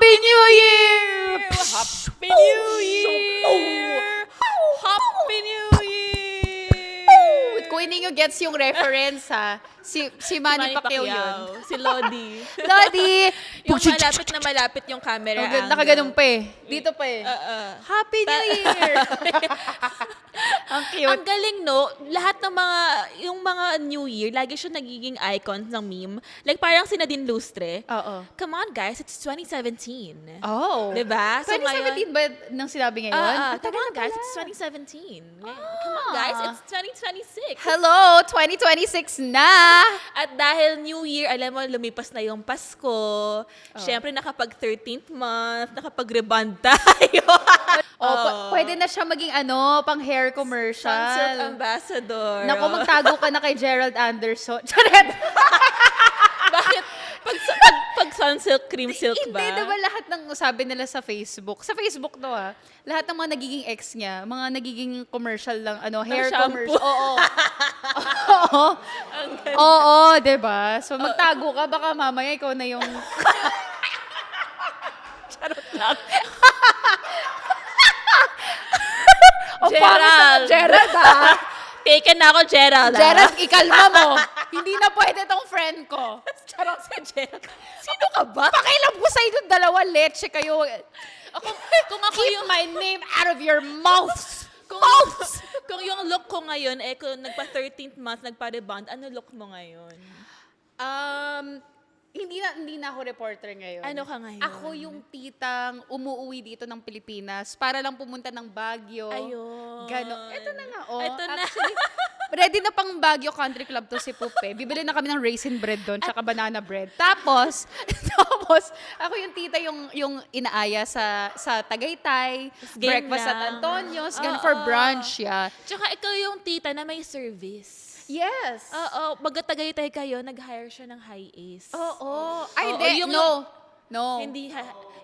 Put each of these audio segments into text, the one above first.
Happy New Year! Happy New Year! Happy New Year! Kung hindi nyo gets yung reference, ha, si Manny Pacquiao yun. Si Lodi. Lodi! Yung malapit yung camera angle. Nakaganon pa eh. Dito pa eh. Happy New Year! Ang cute. Ang galing, no? Lahat ng yung mga New Year, lagi siya nagiging icons ng meme. Like parang si Nadine Lustre. Oo. Come on, guys, it's 2017. Oh. Diba? So 2017 ba nang sinabi ngayon? Come on, guys, it's 2017. Come on, guys, it's 2026. Hello, 2026 na! At dahil New Year, alam mo, lumipas na yung Pasko. Siyempre, nakapag 13th month, nakapag-rebond tayo. Pwede na siya maging pang hair commercial. Sunsilk ambassador. Naku, magtago ka na kay Gerald Anderson. Charet! Bakit? Pag Sunsilk, cream silk ba? Hindi, diba lahat ng sabi nila sa Facebook to lahat ng mga nagiging ex niya, mga nagiging commercial lang, hair shampoo. commercial. Oo. Oo. Oo, diba? So magtago ka, baka mamaya ikaw na yung... Charot lang. Gerald! Gerald, ha? Taken na ako, Gerald. Gerald, ikalma mo. Hindi na pwede tong friend ko. Charot si Gerald. Sino ka ba? Pakialam ko sa inyo dalawa, leche kayo. Kung ako Keep yung... my name out of your mouth. Kung yung look ko ngayon, kung nagpa-13th month, nagpa-rebond, ano look mo ngayon? Hindi na ako reporter ngayon. Ano ka ngayon? Ako yung titang umuwi dito ng Pilipinas para lang pumunta ng Baguio. Ayun. Ganon. Ito na nga, Ito na. Actually, ready na pang Baguio Country Club to si Pupe. Bibili na kami ng raisin bread doon, tsaka banana bread. Tapos, ako yung tita yung inaaya sa Tagaytay, Game breakfast at lang. Antonio's, ganun for brunch, yeah. Tsaka ikaw yung tita na may service. Yes. Oo, Tagaytay kayo, nag-hire siya ng high ace. Oo. Ay, Oo, hindi. yung- No. Hindi,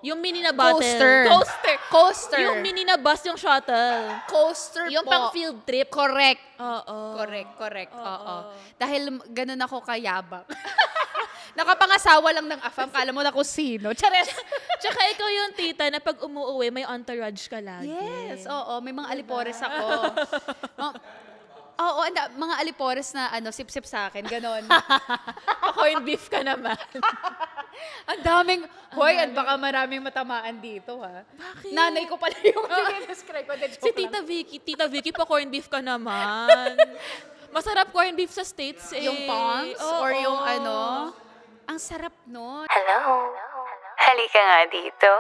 yung mini na bottle. Coaster. Coaster. Yung mini na bus, yung shuttle. Coaster Yung po. pang field trip. Correct. Oo. Correct. Oo. Dahil ganun ako kayabang. Nakapangasawa lang ng afam. Kala mo na kung sino. Chares. Tsaka ikaw yung tita na pag umuwi, may entourage ka lagi. Yes. Oo. May mga alipores ako. Oo. Mga alipores na sip-sip sa akin. Ganon. Corned beef ka naman. Ang daming, baka maraming matamaan dito, ha? Bakit? Nanay ko pala yung describe ko. Si Tita Vicky, pa corned beef ka naman. Masarap corned beef sa States eh. Yung palms Oo. or yung ang sarap nun. Hello? Halika nga dito.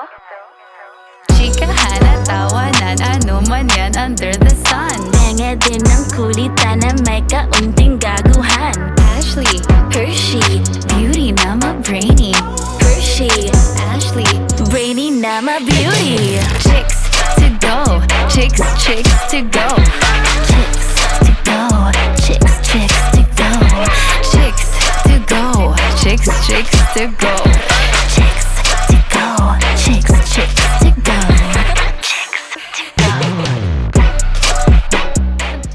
Chikahan at tawanan, ano man yan under the sun. Tenga din ng kulitan na may kaunting gaguhan. Ashley, Hershey, beauty na ma-brainy. Hershey, Ashley, brainy na ma-beauty. Chicks to go, chicks to go. Chicks to go, chicks to go. Chicks to go, chicks to go. Chicks to go, chicks to go.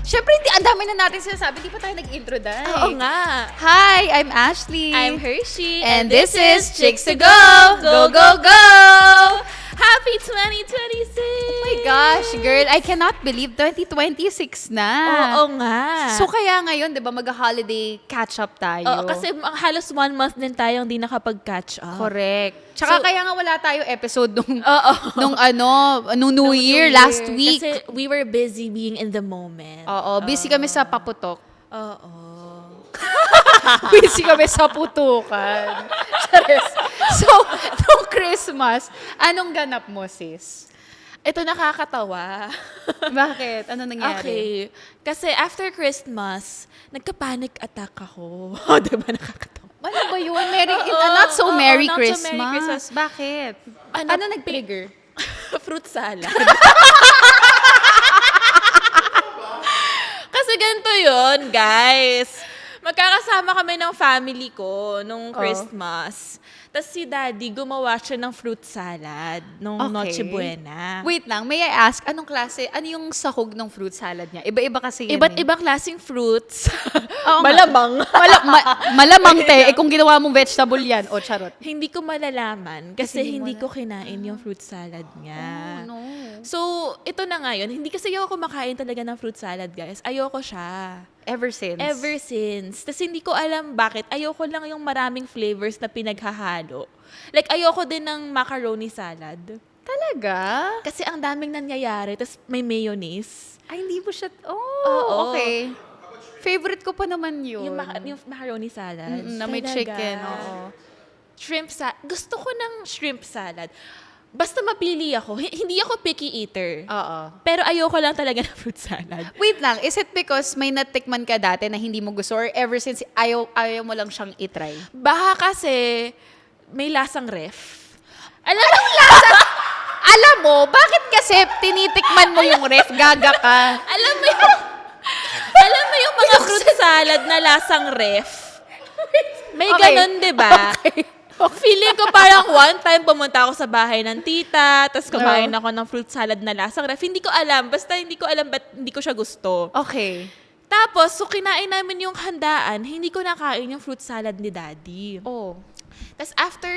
Siyempre, ang dami na natin sinasabi. Di pa tayo nag-intro, Day. Oo nga. Hi, I'm Ashley. I'm Hershey. And this is Chicks to Go! Go, go, go! Happy 2026! Oh my gosh, girl. I cannot believe 2026 na. Oo nga. So, kaya ngayon, di ba, mag-holiday catch-up tayo. Oo, kasi halos 1 month din tayong di nakapag-catch up. Correct. Tsaka So, kaya nga wala tayo episode nung Nung New Year, last week. Kasi we were busy being in the moment. Oo, busy kami sa paputok. Oo. Busy kami sa putukan. Charis. So, nung Christmas, anong ganap mo, sis? Ito nakakatawa. Bakit? Ano nangyari? Okay. Kasi after Christmas, nagka-panic attack ako. Diba nakakatawa? Ano ba yun? Not so Merry not so Christmas. Merry Christmas. Bakit? Ano, Ano nag-trigger? Fruit salad. Kasi ganito yun, guys. magkakasama kami ng family ko nung Christmas. Tapos si Daddy, gumawa siya ng fruit salad nung Noche Buena. Wait lang, may I ask, anong klase, ano yung sahog ng fruit salad niya? Iba-iba kasi yan Iba't eh. ibang klaseng fruits. Oo nga. Malamang. Malamang te, kung ginawa mong vegetable yan, o charot. Hindi ko malalaman kasi Kasi hindi ko kinain yung fruit salad niya. No. So, ito na ngayon. Hindi kasi ako kumakain talaga ng fruit salad, guys. Ayoko siya. Ever since? Ever since. Tapos hindi ko alam bakit. Ayoko lang yung maraming flavors na pinaghahalo. Like, ayoko din ng macaroni salad. Talaga? Kasi ang daming nangyayari. Tapos may mayonnaise. Ay, hindi mo siya, Oo. okay. Favorite ko pa naman yun. Yung macaroni salad. Na may Talaga. chicken, oo. Shrimp salad. Gusto ko ng shrimp salad. Basta mapili ako. Hindi ako picky eater. Oo. Pero ayoko lang talaga ng fruit salad. Wait lang, is it because may natikman ka dati na hindi mo gusto or ever since ayaw mo lang siyang itry? Baka kasi may lasang ref. Alam mo, bakit kasi tinitikman mo yung ref, gaga ka? Alam mo yung mga fruit salad na lasang ref? May Okay. ganun, di ba? Feeling ko parang one time pumunta ako sa bahay ng tita, tapos kumain ako ng fruit salad na lasang ref. Hindi ko alam. Basta hindi ko alam ba't hindi ko siya gusto. Okay. Tapos, so kinain namin yung handaan, hindi ko nakain yung fruit salad ni Daddy. Oh. Tapos after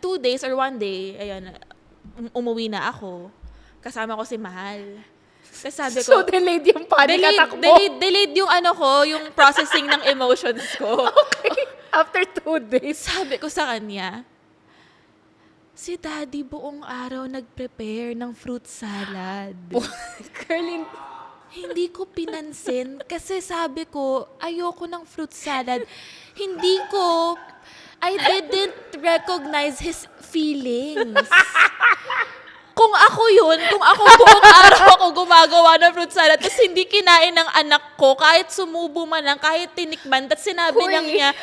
2 days or 1 day, ayun, umuwi na ako. Kasama ko si Mahal. Tapos sabi ko, So delayed yung panic attack mo? delayed yung ano ko, yung processing ng emotions ko. Okay. After 2 days. Sabi ko sa kanya, si Daddy buong araw nag-prepare ng fruit salad. Girl, Hindi ko pinansin kasi sabi ko, ayoko ng fruit salad. I didn't recognize his feelings. Kung ako buong araw ako gumagawa ng fruit salad, tapos hindi kinain ng anak ko, kahit sumubo man lang, kahit tinikman, tapos sinabi lang niya,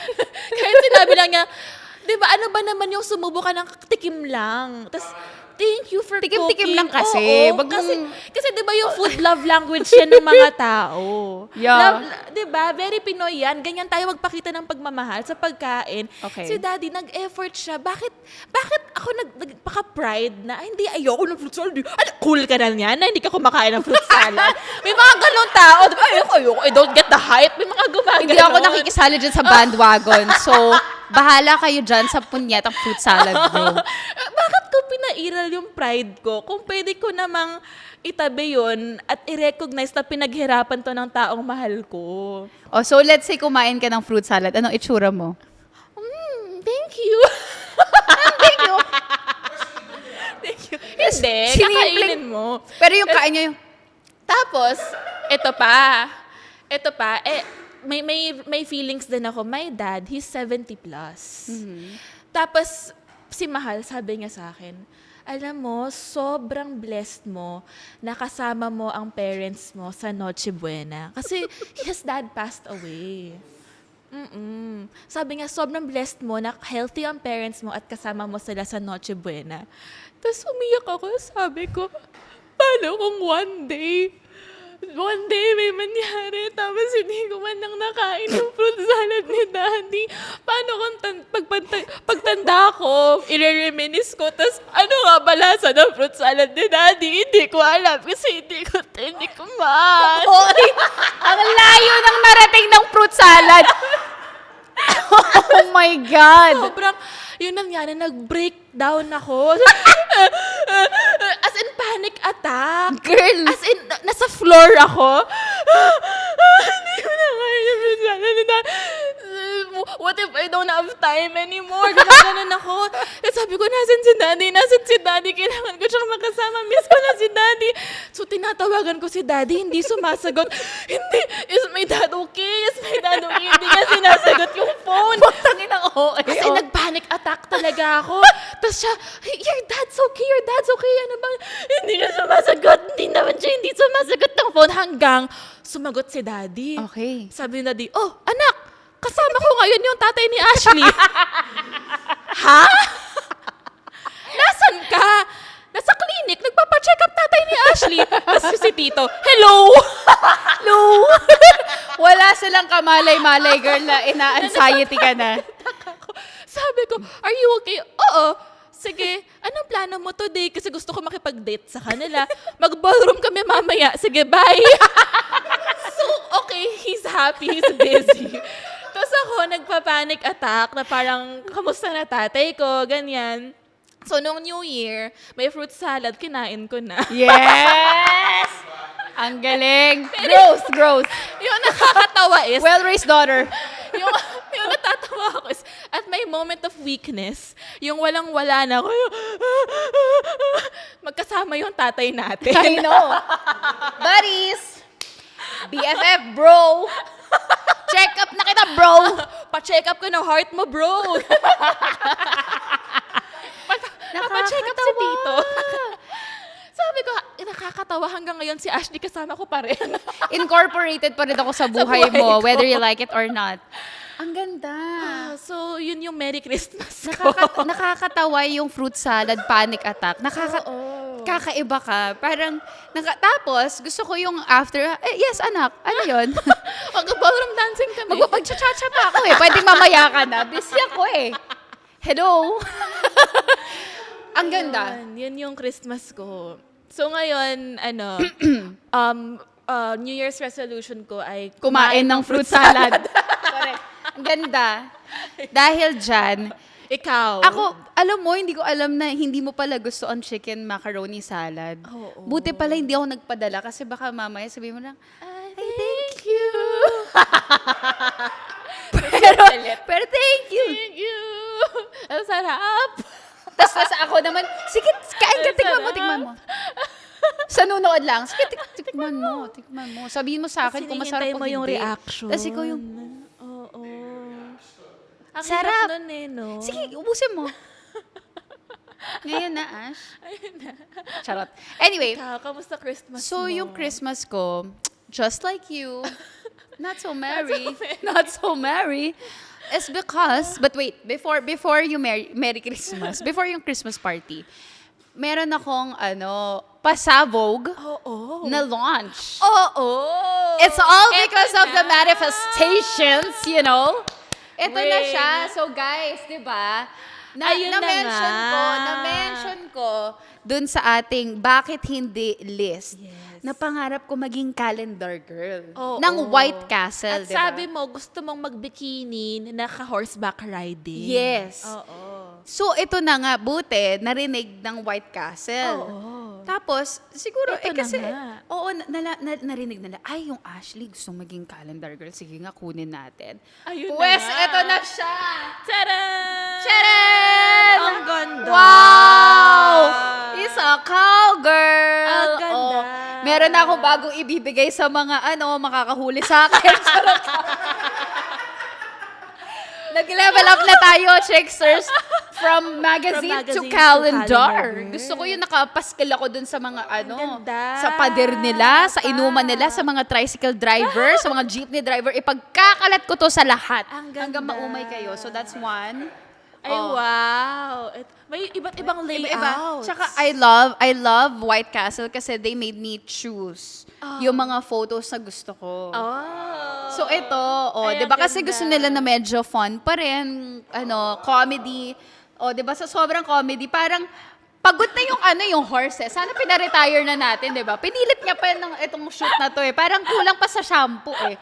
di ba, ano ba naman yung sumubo ka ng tikim lang? Tapos, thank you for Tikim-tikim cooking. lang kasi. Oo, Wag mong- kasi di ba yung food love language yan ng mga tao? Yeah. Di ba? Very Pinoy yan. Ganyan tayo magpakita ng pagmamahal sa pagkain. Okay. Si Daddy, nag-effort siya. Bakit ako nagpaka-pride na, "Ay, hindi, ayoko ng fruit salad. Ano, cool ka na niyan na hindi ka kumakain ng fruit salad." May mga ganun tao. Di ba? Ayoko. I don't get the hype. May mga gumagano. hindi ako nakikisali dyan sa bandwagon. So, bahala kayo dyan sa punyetang fruit salad, bro. Bakit ko pinairal yung pride ko? Kung pwede ko namang itabi yun at i-recognize na pinaghirapan to ng taong mahal ko. Oh, so let's say kumain ka ng fruit salad. Anong itsura mo? Thank you. Thank you. Thank you. Hindi, Sinimpleng- kakainin mo. Pero yung kain nyo yung... Tapos, ito pa, may feelings din ako. My dad, he's 70 plus. Tapos, si Mahal, sabi niya sa akin, alam mo, sobrang blessed mo na kasama mo ang parents mo sa Noche Buena. Kasi his dad passed away. Sabi niya, sobrang blessed mo na healthy ang parents mo at kasama mo sila sa Noche Buena. Tapos umiyak ako, sabi ko, paano kung one day may mangyari, tapos hindi ko man lang nakain yung fruit salad ni Daddy. Paano kung pagtanda ko, i-reminisce ko, tapos ano nga ba lasa ng fruit salad ni Daddy? Hindi ko alam kasi hindi ko tinikman. Hoy! Ang layo ng narating ng fruit salad! Oh my God! Sobrang, yun nangyari, nag-breakdown ako. As in panic attack. Girl! As in, nasa floor ako. Hindi ko na kaya yung fruit salad ni Daddy. What if I don't have time anymore? Ganun ako. At sabi ko, nasan si Daddy? Kailangan ko siyang makasama. Miss ko na si Daddy. So, tinatawagan ko si Daddy. Hindi sumasagot. Hindi. Is my dad okay? Hindi niya sinasagot yung phone. Tangin ang OA. Kasi nag-panic attack talaga ako. Tapos siya, your dad's okay. Ano bang, hindi na sumasagot. Hindi sumasagot ng phone hanggang sumagot si Daddy. Okay. Sabi ni Daddy, oh, anak, kasama ko ngayon yung tatay ni Ashley. Ha? Nasaan ka? Nasa clinic, nagpapacheck up tatay ni Ashley. Tapos si Tito, hello? Wala silang kamalay-malay, girl, na ina-anxiety ka na. Sabi ko, are you okay? Oo. Sige, anong plano mo today? Kasi gusto ko makipag-date sa kanila. Mag-ballroom kami mamaya. Sige, bye. So, okay, he's happy, he's busy. Tapos ako, nagpa-panic attack na parang, kamusta na tatay ko, ganyan. So, nung New Year, may fruit salad, kinain ko na. Yes! Ang galing. Gross. Yung nakakatawa is, Well-raised daughter. yung natatawa ako is, at may moment of weakness, yung walang-wala na ako, magkasama yung tatay natin. I know. Buddies. BFF, bro. Check up na kita, bro. Pa-check up ko ng heart mo, bro. Pa-check up si Tito. Sabi ko, nakakatawa hanggang ngayon si Ashley kasama ko pa rin. Incorporated pa rin ako sa buhay buhay mo, ko. whether you like it or not. Ang ganda. So, yun yung Merry Christmas ko. Nakakatawa yung fruit salad panic attack. Kakaiba ka. Parang, tapos, gusto ko yung after, yes, anak, ano yun? Mag-ballroom dancing kami. Magpapagchachacha pa ako eh. Pwedeng mamaya ka na. Busy ako eh. Hello? Ang ganda. Yun yung Christmas ko. So ngayon, New Year's resolution ko ay Kumain ng fruit salad. Correct. Ang ganda. Dahil dyan, Ikaw. ako, alam mo, hindi ko alam na hindi mo pala gusto ang chicken macaroni salad. Oo. Buti pala hindi ako nagpadala kasi baka mamaya sabihin mo lang, I "Ay, thank you." Galit. Pero thank you. Thank you. Ang sarap. Tapos ako naman, sige, kain ka, Ang tikman mo, sarap. tikman mo. Sa nunood lang, sige, tikman mo. Sabihin mo sa akin kung masarap Hinihintay o mo hindi. yung reaction. Tapos ikaw yung, Oo. Ang Sarap. hirap nun eh, no? sige, ubusin mo. Ngayon na, Ash. Charot. Anyway, Ikaw, kamusta Christmas so mo? yung Christmas ko, just like you, not so merry. Not so merry. It's because, but wait, before you Merry Christmas, before yung Christmas party, meron akong, pasabog Oo. na launch. Oo. It's all Eto because of the na. manifestations, you know? Ito na Wait. siya. So guys, di ba? Ayun na Na-mention ko dun sa ating bakit hindi list. Yes. Na pangarap ko maging calendar girl. Oo. Ng White Castle, At di ba? sabi mo, gusto mong magbikini, naka-horseback riding. Yes. Oo. So ito na nga, buti, narinig ng White Castle. Oo. Tapos, siguro, Ito na kasi, nga. oo, narinig nila, ay, yung Ashley gusto maging calendar girl. Sige nga, kunin natin. Ayun Pues, na nga. ito na siya. Tcharan! Charan! Ang ganda! Wow! Isa cowgirl! Ang ganda. Meron na akong bagong ibibigay sa mga, makakahuli sa akin. Charot. Nag-level up na tayo, Tricksters. From magazine, From magazine to to calendar. calendar. Gusto ko yung nakapaskil ako dun sa mga ganda. sa pader nila, sa inuman nila, sa mga tricycle driver, sa mga jeepney driver. Ipagkakalat ko to sa lahat. Ang ganda. Hanggang maumay kayo. So that's one. Ay, wow. May iba't ibang layout. Iba-iba. Tsaka I love White Castle kasi they made me choose yung mga photos na gusto ko. Oh. So ito, Ay, 'di ba ang kasi ganda. gusto nila na medyo fun pa rin, comedy. 'Di ba sa sobrang comedy, parang pagod na yung horses. Sana pina-retire na natin, 'di ba? Pinilit niya pa itong shoot na to eh. Parang kulang pa sa shampoo eh.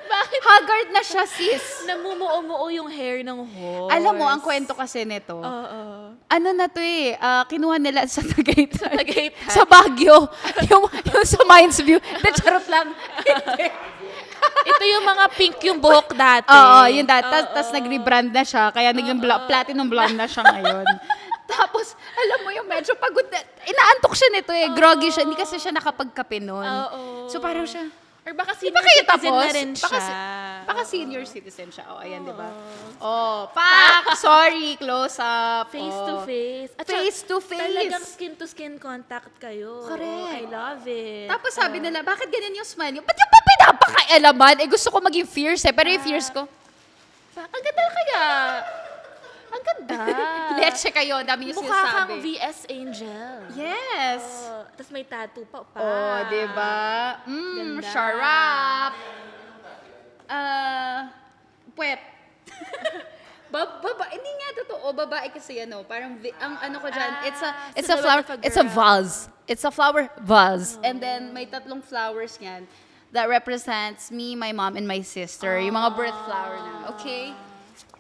Bakit? Haggard na siya, sis. Namumuo-muo yung hair ng horse. Alam mo, ang kwento kasi nito, Oo. ano na to eh, kinuha nila sa Tagaytay. Tagaytay. Sa Baguio. yung sa Mines View. Hindi, charot lang. Hindi. Ito yung mga pink yung buhok dati. Oo, yun dati. Oo. Tapos nag-rebrand na siya, kaya naging platinum blonde na siya ngayon. Tapos, alam mo yung medyo pagod na, inaantok siya nito eh, groggy siya, hindi kasi siya nakapagkape nun. Oo. So parang siya, Or baka di senior ba kayo citizen tapos? na rin siya. Baka senior citizen siya. Oh, ayan, di ba? Oh, pak! Sorry, close up. Face Oh. to face. At Face saka, to face. Talagang skin to skin contact kayo. Correct. I love it. Tapos sabi nila, bakit ganyan yung smile niyo? Ba't yung pa pinapakailaman? Gusto ko maging fierce eh, pero yung fierce ko, Ang ganda kaya. Ang ganda. leche kayo, dami yung Mukha kang sinasabi. VS Angel. Yes. Tapos may tattoo pa. Oh, di ba? Ganda. Sharap. Puwet. Hindi nga totoo, babae kasi parang ang ano ko dyan, it's a silhouette flower, of a it's a girl. vase. It's a flower vase. And then may 3 flowers yan that represents me, my mom, and my sister. Yung mga birth flower na, okay?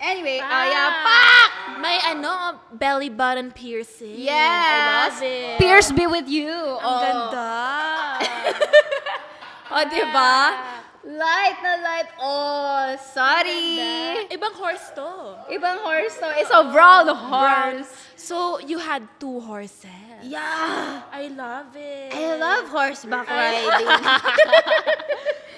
Anyway, pak! May belly button piercing. Yes! I love it. Pierce be with you. Ang ganda. Diba? Light na light. Oh, sorry. Ibang horse to. Ibang horse to. It's a brown horse. So, you had 2 horses. Yeah. I love it. I love horseback riding.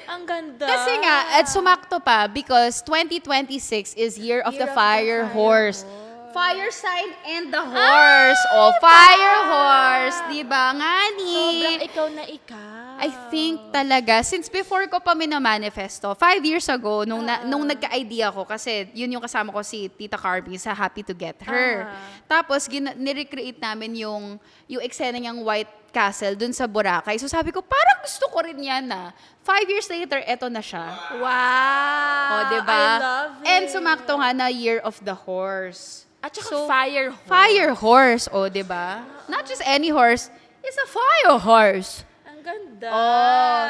Ang ganda. Kasi nga, at sumakto pa because 2026 is Year of the Fire Horse. Fire sign and the horse. Fire horse. Diba nga ni? Sobrang ikaw na ikaw. I think talaga, since before ko pa minamanifesto, 5 years ago, nung nagka-idea ko, kasi yun yung kasama ko si Tita Carby sa Happy to Get Her. Tapos, nirecreate namin yung eksena niyang White Castle dun sa Boracay. So sabi ko, parang gusto ko rin yan 5 years later, eto na siya. Wow. Diba? I love it. And sumakto nga na Year of the Horse. At saka fire horse. Fire horse, diba? Not just any horse, it's a fire horse. Ang ganda.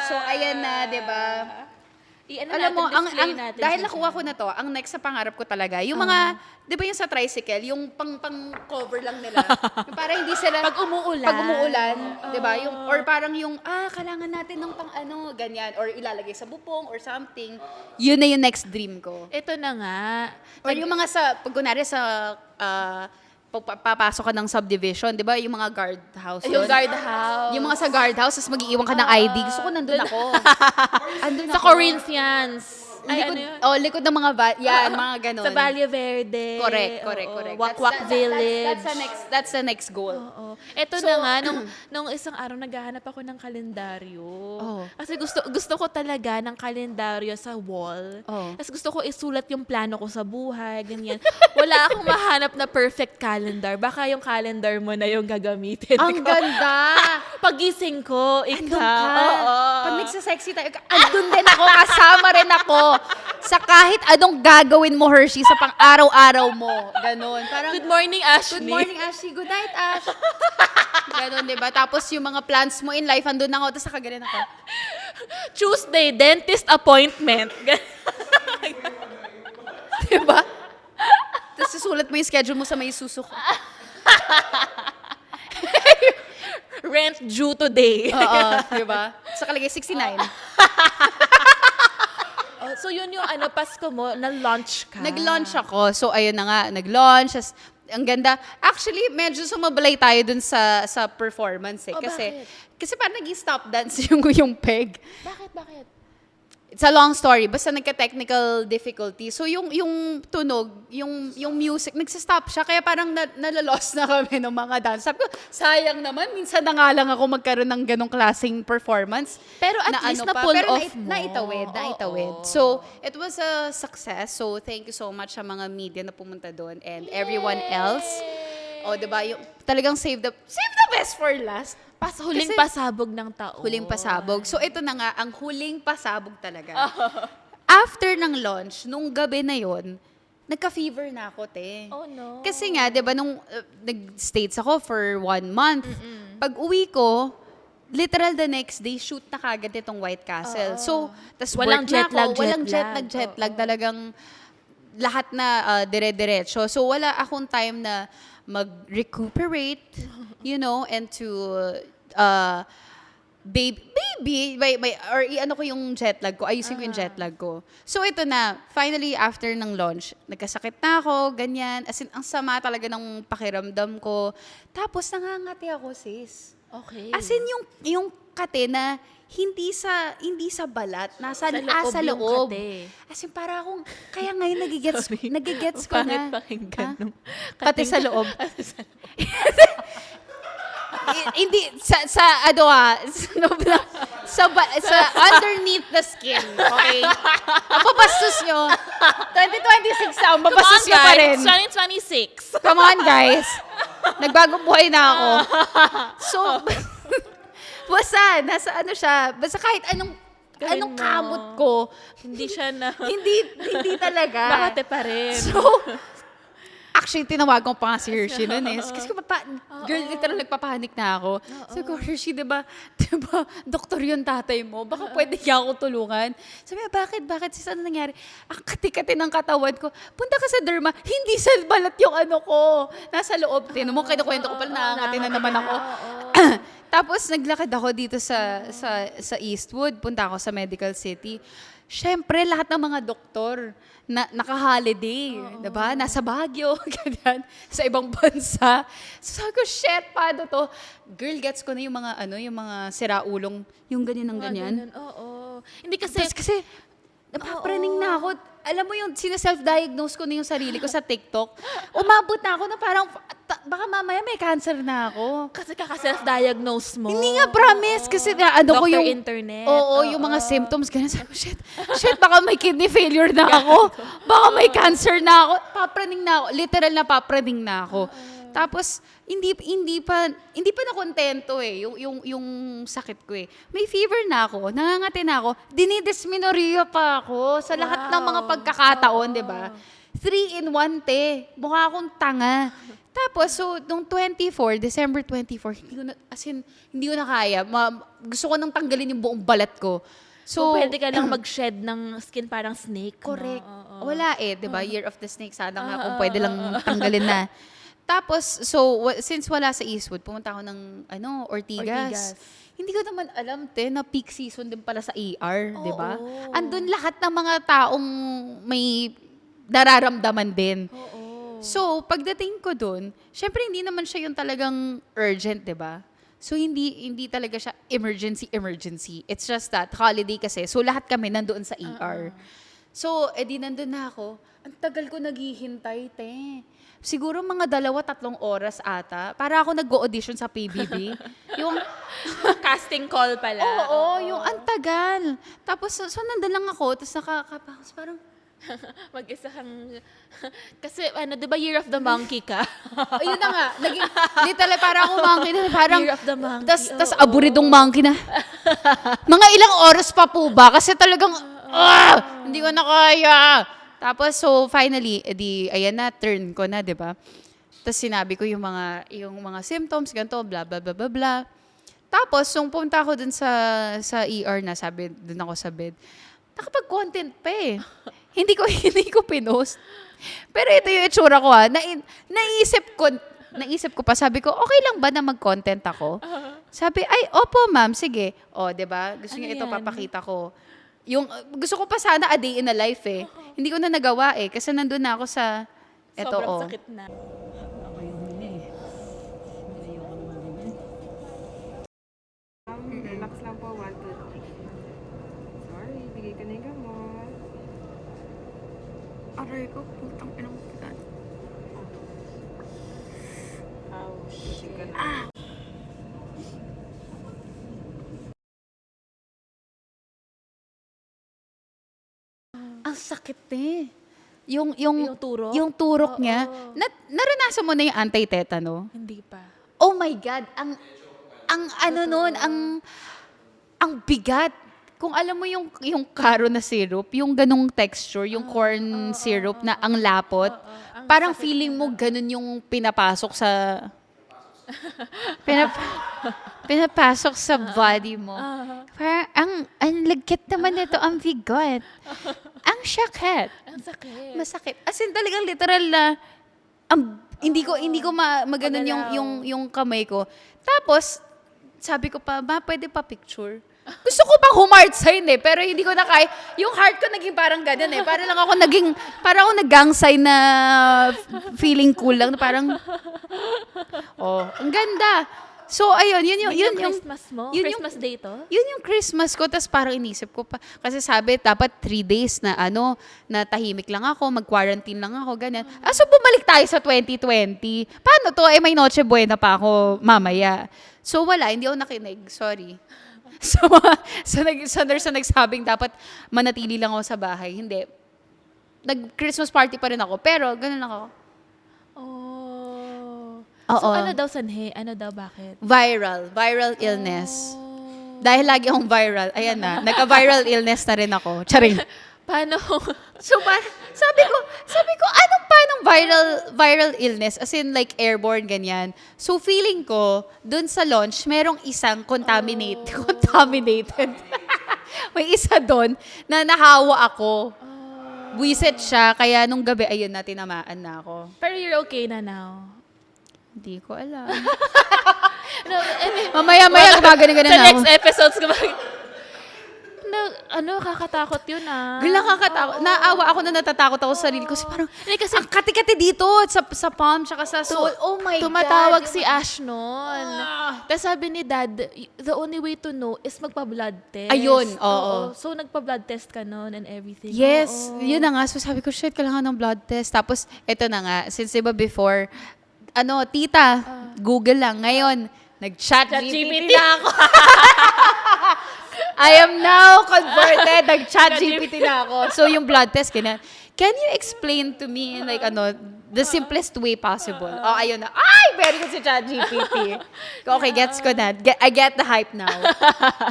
So ayan na, diba? Alam mo, dahil nakuha ko na to, ang next sa pangarap ko talaga, yung mga, di ba yung sa tricycle, yung pang-cover lang nila. Yung parang hindi sila... Pag umuulan. di ba? Or parang yung, kailangan natin ng ganyan. Or ilalagay sa bupong or something. Yun na yung next dream ko. Ito na nga. Or yung mga pag kunwari sa, papasok ka ng subdivision, di ba? Yung mga guard house. Yung yun. guardhouse. Yung mga sa guard house, tapos mag-iiwan ka ng ID. Gusto ko nandun ako. Andun Sa ako. Corinthians. Ay, Likod, ano yun? likod ng mga mga ganun. Sa Valle Verde. Correct. Wakwak Village. That's the next goal. Oo. Ito So, na nga, nung isang araw naghahanap ako ng kalendaryo. Kasi gusto ko talaga ng kalendaryo sa wall. Tapos gusto ko isulat yung plano ko sa buhay, ganyan. Wala akong mahanap na perfect calendar. Baka yung calendar mo na yung gagamitin Ang ko. ganda! Pagising ko, Andun ikaw. ka. Oo. Pag nagsasexy tayo, andun din ako, kasama rin ako. Sa kahit anong gagawin mo, Hershey, sa pang-araw-araw mo. Ganon. Parang, Good morning, Ashley. Good morning, Ashley. Good night, Ash. Ganon, diba? Tapos yung mga plans mo in life, andun ako, tapos nakagalan ako. Tuesday, dentist appointment. Diba? Tapos susulat mo yung schedule mo sa may susuk. Rent due today. Oo, diba? Sa kalagay, 69. So yun yung Pasko mo, na-launch ka. Nag-launch ako. So, ayun na nga, nag-launch. Ang ganda. Actually, medyo sumablay tayo dun sa performance eh. Kasi parang naging stop dance yung peg. Bakit? It's a long story. Basta nagka-technical difficulty. So, yung tunog, yung music, nagsistop siya. Kaya parang nalalost na kami ng mga dance. Sabi ko, sayang naman. Minsan na nga lang ako magkaroon ng ganong klaseng performance. Pero at least na-pull off mo. Naitawid. So, it was a success. So, thank you so much sa mga media na pumunta doon and everyone else. Diba? Yung, talagang save the best for last. Huling Kasi- pasabog ng taon. Huling pasabog. So, ito na nga, ang huling pasabog talaga. After ng launch, nung gabi na yon, nagka-fever na ako, te. Oh, no. Kasi nga, di ba, nung nag-States ako for 1 month, pag uwi ko, literal the next day, shoot na kagad itong White Castle. So, tas Walang work na jet lag, ako. Walang jet lag. jet lag. Talagang lahat na dire-diretso. So, wala akong time na mag-recuperate, and to or i-ano ko yung jet lag ko, ayusin ko yung jet lag ko. So ito na, finally after ng launch, nagkasakit na ako, ganyan. As in, ang sama talaga ng pakiramdam ko. Tapos nangangati ako, sis. Okay. As in, yung kate na hindi sa balat, nasa Sa loob yung loob. kate. As in, para akong, kaya ngayon nagigets ko na. Pakinggan nung Pati sa loob. Hindi sa underneath the skin, okay? Ang babastos nyo. 2026 ang babastos nyo pa rin. 2026. Come on, guys. Nagbagong buhay na ako. So, basta, nasa siya, basta kahit anong Gawin Anong mo. kamot ko? Hindi siya na... Hindi talaga. Makate pa rin. So, actually, tinawagan ko pa nga si Hershey noon eh. Kasi girl, literal, nagpapanik na ako. Sabi ko, Hershey, diba, doktor yung tatay mo? Baka pwede niya ako tulungan. Sabi niya, bakit? Sis, ano nangyari? Ang kati-kati ng katawan ko. Punta ka sa derma. Hindi sa balat yung ano ko. Nasa loob. Tinan mo, kinukwento ko pala, nakangati na naman ako. Tapos, naglakad ako dito sa Eastwood. Punta ako sa Medical City. Siyempre, lahat ng mga doktor na naka-holiday, diba? Nasa Baguio, ganyan, sa ibang bansa. So, sabi ko, shit, paano to? Girl, gets ko na yung mga siraulong, yung ganyan ng ganyan. Oo. Hindi kasi... Tapos kasi, napapraning na ako. Alam mo yung sina-self-diagnose ko na yung sarili ko sa TikTok. Umabot na ako na parang, baka mamaya may cancer na ako. Kasi kaka-self-diagnose mo. Hindi nga promise kasi ko Dr. yung Internet. Oo, yung mga symptoms ganun. Sabi ko, shit, baka may kidney failure na ako. Baka may cancer na ako. Papraning na ako. Literal na papraning na ako. Tapos hindi pa nakontento eh yung sakit ko eh. May fever na ako, nangangati na ako, dinidysmenorrhea pa ako sa lahat ng mga pagkakataon, 'di ba? 3-in-1 te. Mukha akong tanga. Tapos, so, nung December 24, hindi ko na kaya. Gusto ko nang tanggalin yung buong balat ko. So, pwede ka lang mag-shed ng skin parang snake. Correct. No? Wala eh, di ba? Year of the Snake. Sana nga kung pwede lang tanggalin na. Tapos, since wala sa Eastwood, pumunta ako ng, Ortigas. Hindi ko naman alam, na peak season din pala sa ER, di ba? Andun lahat ng mga taong may nararamdaman din. So, pagdating ko dun, syempre hindi naman siya yung talagang urgent, di ba? So, hindi talaga siya emergency. It's just that, holiday kasi. So, lahat kami nandoon sa ER. So, edi nandun na ako. Ang tagal ko naghihintay, te. Siguro mga 2-3 oras ata. Para ako nag-audition sa PBB. Yung, Casting call pala. oo, yung ang tagal. Tapos, so nandun lang ako. Tapos nakakapakos, parang, Mag-isa kang... Kasi, di ba Year of the Monkey ka? ayun na nga. Literal, parang ako monkey na. Parang, Year of the Monkey. tas aburidong monkey na. Mga ilang oras pa po ba? Kasi talagang, hindi ko na kaya. Tapos, so finally, ayan na, turn ko na, di ba? Tapos sinabi ko yung mga symptoms, ganito, bla, bla, bla, bla, bla. Tapos, nung pumunta ako dun sa ER na, sabi, dun ako sa bed, nakapag-content pa eh. Hindi ko pinost. Pero ito yung itsura ko ha. Naisip ko pa, sabi ko, okay lang ba na mag-content ako? Sabi, ay, opo ma'am, sige. O, 'di ba? Gusto niya ito yan? papakita ko. Yung gusto ko pa sana a day in a life eh. Hindi ko na nagawa eh kasi nandun na ako sa eto Sobrang sakit na. Relax lang po, 1, 2, 3. Sorry, bigay ko na yung gamot. Aray ko, putang inang pitan. ang sakit eh. Yung turok? Yung turok niya. Naranasan mo na yung anti-tetano? Hindi pa. Oh my God, ang bigat. Kung alam mo yung karo na syrup, yung ganong texture, yung corn syrup na ang lapot, parang feeling mo ganun yung pinapasok sa pinapasok sa body mo. Parang ang lagkit naman nito, ang bigat. Ang sakit. Ang sakit. Masakit. As in talagang literal na hindi ko maganon yung kamay ko. Tapos sabi ko pa, pwede pa picture. Gusto ko pang humart sign eh, pero hindi ko na kaya. Yung heart ko naging parang ganun eh. Para ako nag-gang sign na feeling cool lang. Parang, ang ganda. So, ayun, yun yung Christmas mo? Christmas day to? Yun yung Christmas ko, tapos parang inisip ko pa, kasi sabi, dapat 3 days na na tahimik lang ako, mag-quarantine lang ako, ganyan. So bumalik tayo sa 2020. Paano to? May Noche Buena pa ako mamaya. So wala, hindi ako nakinig, sorry. Sa nurse na nagsabing dapat manatili lang ako sa bahay. Hindi. Nag-Christmas party pa rin ako, pero ganun lang ako. So, Oo. ano daw sanhe? Ano daw, bakit? Viral illness. Dahil lagi akong viral. Ayan na, nagka-viral illness na rin ako. Charing. Paano? So, sabi ko, paanong viral illness? As in, like, airborne, ganyan. So, feeling ko, dun sa launch, merong isang contaminated. May isa dun na nahawa ako. Buisit siya, kaya nung gabi, ayun na, tinamaan na ako. Pero you're okay na now. Hindi ko alam. No, Mamaya, gumagana-gana sa na next ako. episodes, kakatakot yun Gila kakatakot. Naawa ako na natatakot ako sa sarili ko. Kasi parang, Kasi ang kati-kati dito sa palm tsaka sa soul. Oh my tumatawag God. si Ash noon. Tapos sabi ni Dad, the only way to know is magpa-blood test. Ayun, oo. So, nagpa-blood test ka noon and everything. Yes, Oo. yun na nga. So sabi ko, shit, kailangan ng blood test. Tapos, eto na nga, since diba before, tita, Google lang. Ngayon, nag-chat GPT na ako. I am now converted. Nag-chat GPT na ako. So, yung blood test, can you explain to me in like, the simplest way possible? Oh, ayun na. Ay, very good si chat GPT. Okay, gets ko na. I get the hype now.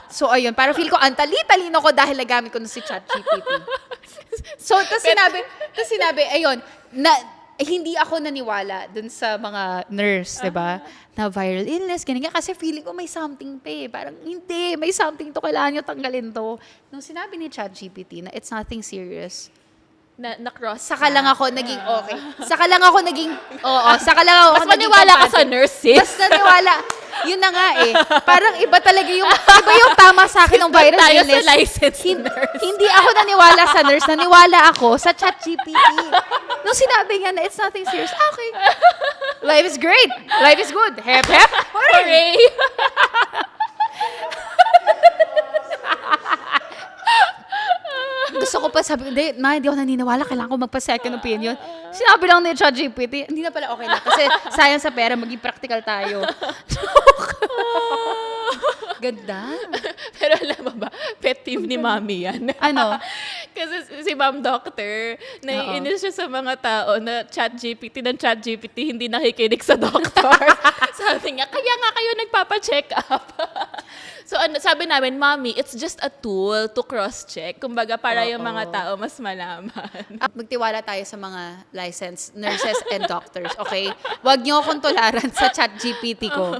So, ayun. Parang feel ko, ang tali-talino ko dahil nagamit ko na si chat GPT. So, tapos sinabi, ayun, hindi ako naniwala dun sa mga nurse, di ba? Na viral illness, ganyan. Kasi feeling ko may something pa eh. Parang, hindi, may something to. Kailangan nyo tanggalin to. Nung sinabi ni ChatGPT na it's nothing serious, Na-cross. saka lang ako naging okay. Saka lang ako naging, saka lang ako Mas naging maniwala ka sa compatible. nurse, sis. Mas naniwala. Yun na nga eh. Parang iba talaga iba yung tama sa akin ng viral Tayo illness. sa licensed nurse. Hindi ako naniwala sa nurse, naniwala ako sa ChatGPT. Nung sinabi niya na it's nothing serious, okay. Life is great. Life is good. Hep, hep. Hooray! Gusto ko pa sabi, hindi ako naniniwala, kailangan ko magpa-second opinion. Sinabi lang ni ChatGPT, hindi na pala okay na. Kasi sayang sa pera, maging practical tayo. Ganda. Pero alam mo ba, pet peeve ni Mami yan. Ano? Kasi si Ma'am Doctor, naiinis siya sa mga tao na ChatGPT hindi nakikinig sa doctor. Sabi niya, kaya nga kayo nagpapa-check up. So sabi namin, Mami, it's just a tool to cross-check. Kumbaga, para yung mga tao mas malaman. Magtiwala tayo sa mga licensed nurses and doctors, okay? Huwag niyo akong tularan sa ChatGPT ko.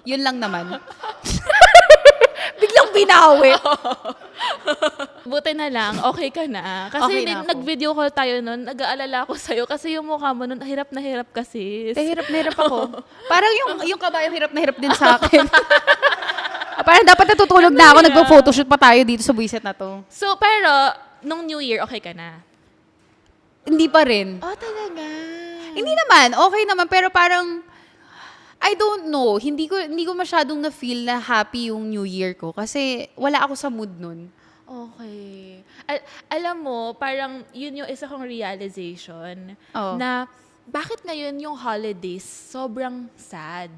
Yun lang naman. Biglang binawi. Buti na lang, okay ka na. Kasi Okay na ako. nag-video call tayo nun, nag-aalala ako sa'yo kasi yung mukha mo nun, hirap na hirap kasi. Hirap na hirap ako. Parang yung kabayang hirap na hirap din sa akin. Parang dapat natutulog na ako, nagpo-photoshoot pa tayo dito sa buwiset na to. So, pero, nung New Year, okay ka na? Hindi pa rin. Oh, talaga? Hindi naman, okay naman, pero parang, I don't know, hindi ko masyadong na-feel na happy yung New Year ko kasi wala ako sa mood nun. Okay. Alam mo, parang yun yung isa kong realization Oo. na bakit ngayon yung holidays sobrang sad.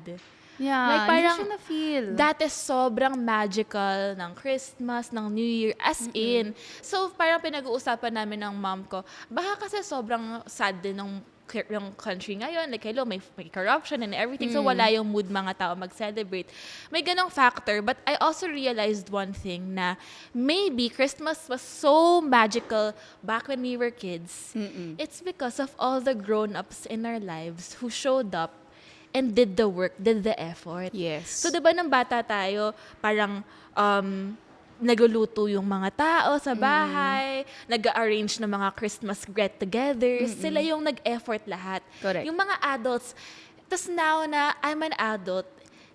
Yeah, Like, hindi parang ko siya na-feel. Dati sobrang magical ng Christmas, ng New Year, as in. So, parang pinag-uusapan namin ng mom ko, baka kasi sobrang sad din yung country ngayon. Like, hello, may corruption and everything. So, wala yung mood mga tao mag-celebrate. May ganong factor. But I also realized one thing na maybe Christmas was so magical back when we were kids. It's because of all the grown-ups in our lives who showed up and did the work, did the effort. Yes. So, diba nang bata tayo, parang nagluluto yung mga tao sa bahay, nag-arrange ng mga Christmas get-togethers. Sila yung nag-effort lahat. Correct. Yung mga adults, tas now na I'm an adult,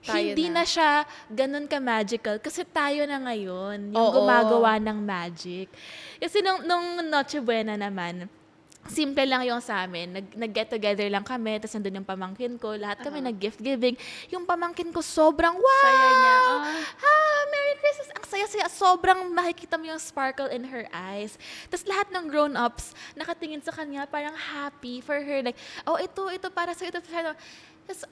Tayo hindi na. na siya ganun ka-magical kasi tayo na ngayon yung Oo. gumagawa ng magic. Kasi nung Noche Buena naman, simple lang yung sa amin. Nag-get together lang kami, tapos nandun yung pamangkin ko. Lahat kami nag-gift giving. Yung pamangkin ko sobrang wow! Saya niya. Merry Christmas! Ang saya-saya. Sobrang makikita mo yung sparkle in her eyes. Tapos lahat ng grown-ups nakatingin sa kanya, parang happy for her. Like, oh, ito para sa ito. Tapos,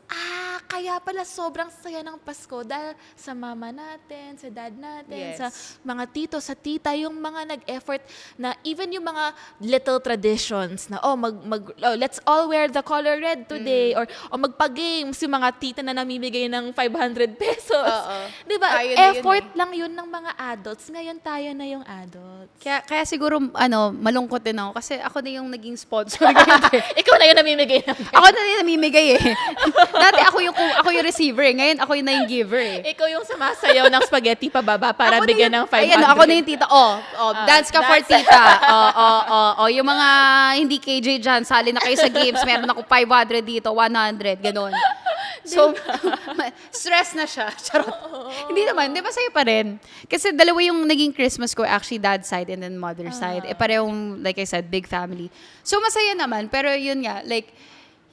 kaya pala sobrang saya ng Pasko dahil sa mama natin, sa dad natin, Yes. sa mga tito, sa tita, yung mga nag-effort na even yung mga little traditions na, let's all wear the color red today or magpa-games, yung mga tita na namimigay ng 500 pesos. Oo. Di ba? Tayo na yun Effort lang yun ng mga adults. Ngayon tayo na yung adults. Kaya siguro, malungkot din ako kasi ako na yung naging sponsor. Ganyan. Ikaw na yung namimigay ng Ako na din namimigay eh. Dati ako yung receiver eh. Ngayon ako yung na yung giver eh. Ikaw yung sumasayaw ng spaghetti pababa para Ako na bigyan ng yung- 500. Ayan, ako na yung tita. Dance ka for dance. tita. Yung mga hindi KJ dyan, sali na kayo sa games. Meron ako 500 dito, 100, ganon. So, stress na siya. Charot. Hindi naman, di ba sa'yo pa rin? Kasi dalawa yung naging Christmas ko, actually dad's side and then mother's side. Parehong, like I said, big family. So, masaya naman. Pero yun nga, like,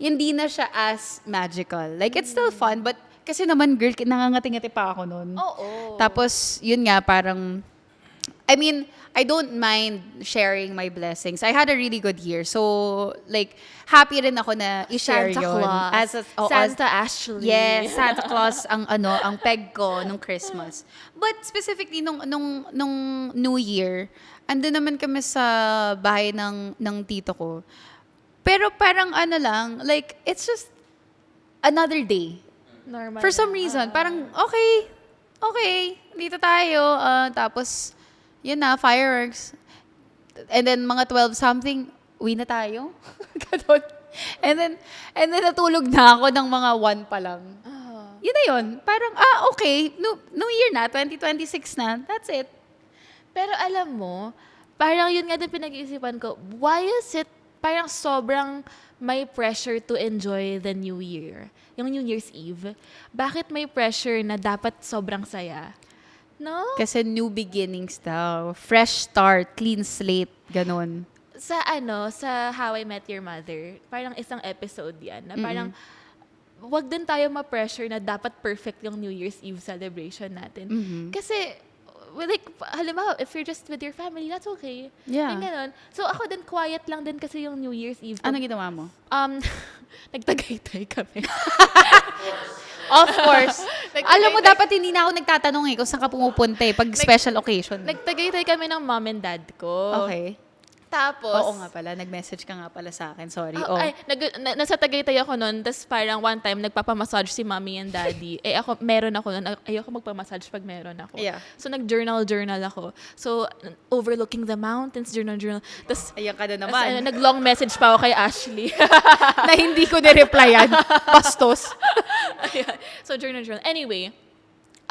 hindi na siya as magical. Like, it's still fun, but kasi naman, girl, nangangati-ngati pa ako nun. Oo. Tapos, yun nga, parang, I mean, I don't mind sharing my blessings. I had a really good year. So, like, happy rin ako na i-share Santa yun. Claus. Santa Ashley. Yes, Santa Claus ang peg ko nung Christmas. But specifically nung New Year, andun naman kami sa bahay ng tito ko. Pero parang like, it's just another day. Normal. For some reason, parang okay, dito tayo. Tapos, yun na, fireworks. And then, mga 12-something, uwi na tayo. Ganon. And then, natulog na ako ng mga 1 pa lang. Yun na yun. Parang, okay, New Year na, 2026 na, that's it. Pero alam mo, parang yun nga din pinag-iisipan ko, why is it parang sobrang may pressure to enjoy the New Year? Yung New Year's Eve. Bakit may pressure na dapat sobrang saya? No? Kasi new beginnings daw. Fresh start, clean slate, ganon. Sa How I Met Your Mother, parang isang episode yan, na parang wag din tayo ma-pressure na dapat perfect yung New Year's Eve celebration natin. Kasi, like, halimbawa, if you're just with your family, that's okay. Yeah. Yung ganon. So, ako din, quiet lang din kasi yung New Year's Eve. Ano ginawa mo? Nagtagaytay kami. Of course. Alam mo, dapat hindi na ako nagtatanong kung saan ka pumupunta pag special occasion. Nagtagaytay kami ng mom and dad ko. Okay. Tapos, Oo nga pala, nag-message ka nga pala sa akin. Sorry. nasa Tagaytay ako noon, tapos parang one time, nagpapamassage si mommy and daddy. Meron ako noon, ayoko magpamassage pag meron ako. Yeah. So, nag-journal ako. So, overlooking the mountains, journal. Tapos, Ayan ka na tas, naman. nag-long message pa ako kay Ashley. Na hindi ko nireplyan. Bastos. Ayan. So, journal. Anyway,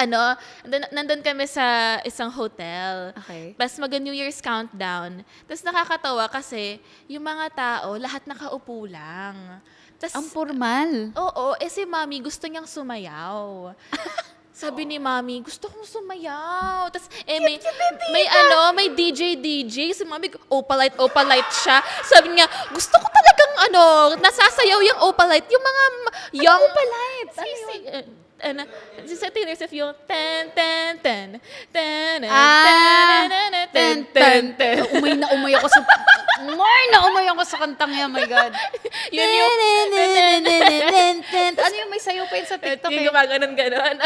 nandun kami sa isang hotel. Okay. Tapos mag-New Year's countdown. Tapos nakakatawa kasi yung mga tao, lahat nakaupo lang. Tas, Ang formal. oo, si Mami gusto niyang sumayaw. Sabi ni Mami, gusto kong sumayaw. Tapos, may DJ. Si Mami, opalite siya. Sabi niya, gusto ko talagang, nasasayaw yung opalite. Yung mga young... Opalite? Si Taylor Swift yung ten. Umay ako sa kantang yan, my God. Yun yung... Ano yung may sayo pa yun sa TikTok Yung gumaganon-ganon.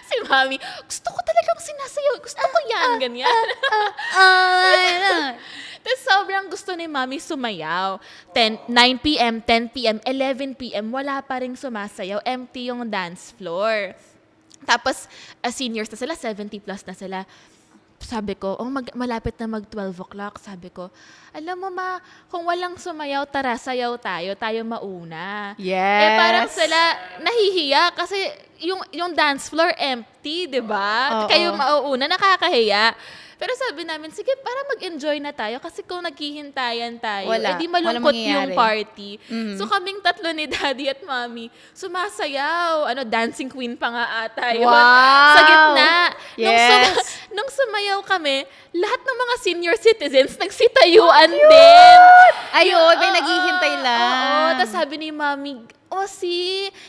Si Mami, gusto ko talagang sinasayaw. Gusto ko yan, ganyan. Tapos sobrang gusto ni Mami sumayaw. 9 p.m., 10 p.m., 11 p.m., wala pa rin sumasayaw. Empty yung dance floor. Tapos, seniors na sila, 70 plus na sila. Sabi ko, malapit na mag-12 o'clock. Sabi ko, alam mo ma, kung walang sumayaw, tara, sayaw tayo mauna. Yes. Parang sila nahihiya kasi yung dance floor empty, di ba? Oo. Kayo mauuna, nakakahiya. Pero sabi namin, sige, para mag-enjoy na tayo. Kasi kung naghihintayan tayo, edi malungkot yung party. So kaming tatlo ni Daddy at Mommy, sumasayaw. Dancing queen pa nga ata yun. Wow! Sa gitna. Yes. Nung sumayaw kami, lahat ng mga senior citizens nagsitayuan din. Ayun, may naghihintay lang. Oo. Tapos sabi ni Mommy,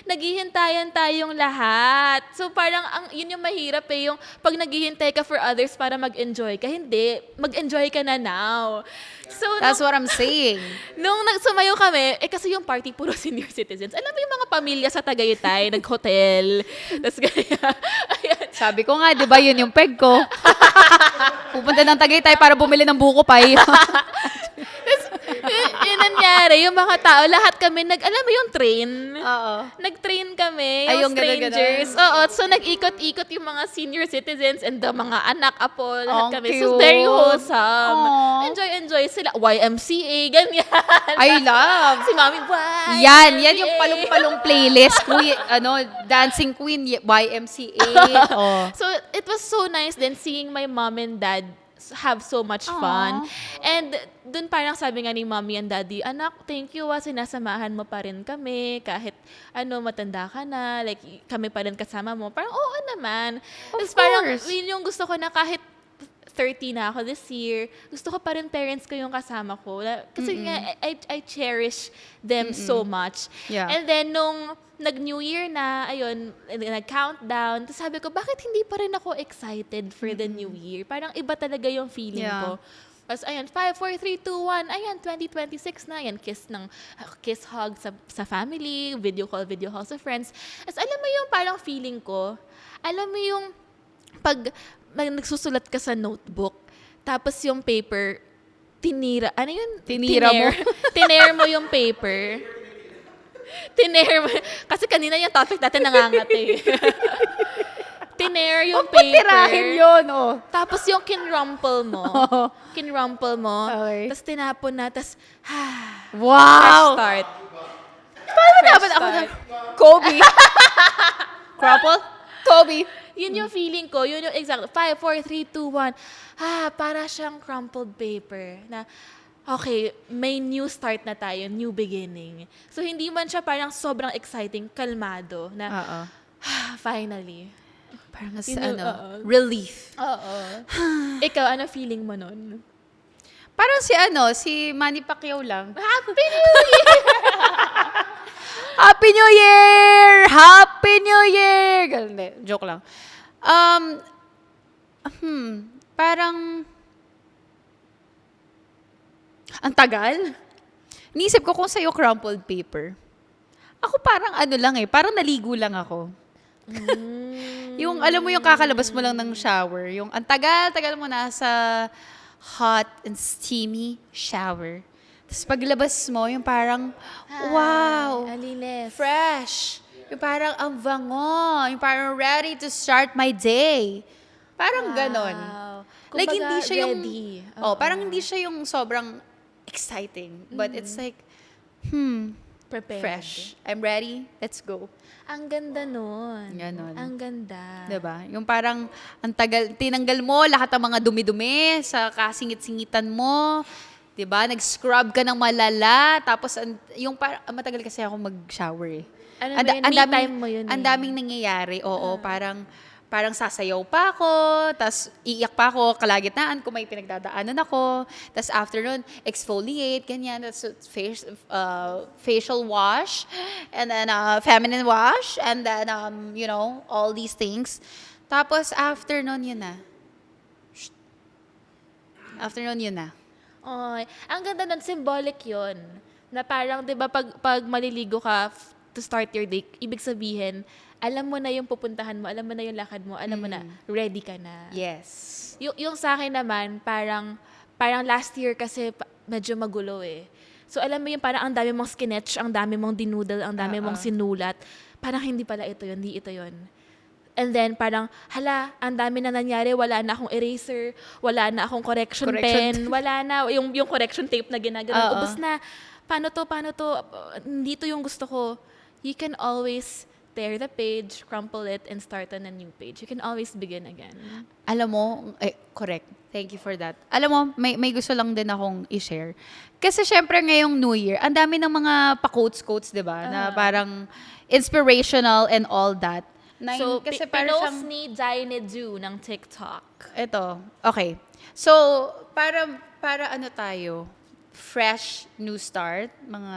naghihintayan tayong lahat. So parang yun yung mahirap eh, yung pag naghihintay ka for others para mag-enjoy ka, hindi. Mag-enjoy ka na now. So, That's what I'm saying. nung nagsumayo kami, kasi yung party puro senior citizens. Alam mo yung mga pamilya sa Tagaytay, nag-hotel, tapos kaya, ayan. Sabi ko nga, di ba, yun yung peg ko. Pupunta ng Tagaytay para bumili ng buko pie. Yun nangyari, yung mga tao, lahat kami, alam mo yung train? Oo. Nag-train kami, Ay, yung yung ganun-ganun. strangers. Oo, so nag-ikot-ikot yung mga senior citizens and the mga anak, apo, lahat Ang kami. So cute. very wholesome. Aw. Enjoy sila. YMCA, ganyan. I love. Si Mami, why? Yan yung palong-palong playlist. Dancing Queen, YMCA. Oh. So it was so nice then seeing my mom and dad have so much fun. And dun parang sabi nga ni mommy and daddy, anak, thank you sinasamahan mo pa rin kami kahit matanda ka na, like kami pa rin kasama mo. Parang oo naman. Tapos parang course. yun yung gusto ko na kahit 30 na ako this year, gusto ko pa rin parents ko yung kasama ko. Kasi nga, I cherish them so much. Yeah. And then, nung nag-New Year na, ayun, nag-countdown, tapos sabi ko, bakit hindi pa rin ako excited for the New Year? Parang iba talaga yung feeling Yeah. ko. Tapos, ayan, 5, 4, 3, 2, 1, ayan, 2026 na, ayan, kiss hug sa family, video call sa friends. Tapos, alam mo yung parang feeling ko, alam mo yung pag nagsusulat ka sa notebook, tapos yung paper, tinira mo? Tinare mo yung paper. Tinare mo. Kasi kanina yung topic natin nangangati. Tinare yung paper. Tirahin yun, oh. Tapos yung kinrumple mo. Okay. Tapos tinapon na, tapos, fresh Wow! start. Paano dapat ako na? Kobe. Crumple? Kobe. Yun yung feeling ko. Yun yung exact. 5, 4, 3, 2, 1. Para siyang crumpled paper na, okay, may new start na tayo, new beginning. So, hindi man siya parang sobrang exciting, kalmado, na, Oo. finally. Parang Yun yung, oo. relief. Oo. Ikaw, ano feeling mo nun? Parang si Manny Pacquiao lang. Happy New Year! Happy New Year! Happy New Year! Ganun, hindi. Joke lang. Parang, ang tagal. Nisip ko kung sa'yo crumpled paper. Ako parang parang naligo lang ako. Yung, alam mo yung kakalabas mo lang ng shower. Yung, ang tagal mo nasa hot and steamy shower. Tapos paglabas mo, yung parang, wow, Aliles. fresh. Yung parang ang bango. Yung parang ready to start my day. Parang ganon. Like, Kumbaga, hindi siya yung, ready. parang hindi siya yung sobrang exciting. But it's like, Prepared. fresh. I'm ready. Let's go. Ang ganda nun. Ganon. Ang ganda. Diba? Yung parang, ang tagal, tinanggal mo lahat ng mga dumi-dumi sa kasingit-singitan mo. Diba? Nag-scrub ka ng malala. Tapos, yung matagal kasi ako mag-shower eh. Ano ba yun? Me time mo yun Ang eh. daming nangyayari. Oo, parang sasayaw pa ako, tas iiyak pa ako, kalagitnaan kung may pinagdadaanan ako. Tas after nun, exfoliate, ganyan. Tas facial wash, and then feminine wash, and then, all these things. Tapos after nun, yun na. After nun, yun na. Ay, ang ganda nun, symbolic yun. Na parang, di ba, pag maliligo ka to start your day, ibig sabihin, alam mo na yung pupuntahan mo, alam mo na yung lakad mo, alam mo na, ready ka na. Yes. Yung sa akin naman, parang last year kasi medyo magulo eh. So alam mo yung parang ang dami mong skinetch, ang dami mong dinoodle, ang dami mong sinulat. Parang hindi pala ito yun, hindi ito yun. And then parang, ang dami na nangyari, wala na akong eraser, wala na akong correction pen, wala na, yung correction tape na ginagano, ubos na. Paano to, hindi to yung gusto ko. You can always tear the page, crumple it, and start on a new page. You can always begin again. Alam mo, correct. Thank you for that. Alam mo, may gusto lang din akong i-share. Kasi syempre ngayong New Year, ang dami ng mga pa-quotes, di ba? Na parang inspirational and all that. So, kasi pinost ni Jaine Ju ng TikTok. Ito, okay. So, para tayo, fresh new start, mga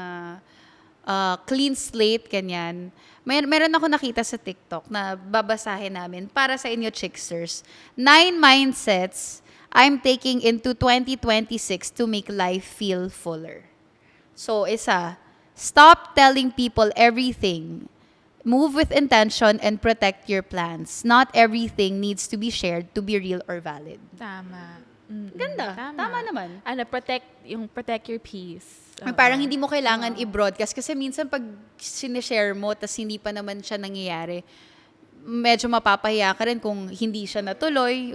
clean slate, ganyan. Meron ako nakita sa TikTok na babasahin namin para sa inyo, Chicksters. 9 mindsets I'm taking into 2026 to make life feel fuller. So, isa, stop telling people everything. Move with intention and protect your plans. Not everything needs to be shared to be real or valid. Tama. Mm-mm. Ganda. Tama naman. Protect your peace. Parang hindi mo kailangan i-broadcast kasi minsan pag sinishare mo tas hindi pa naman siya nangyayari, medyo mapapahiya ka rin kung hindi siya natuloy,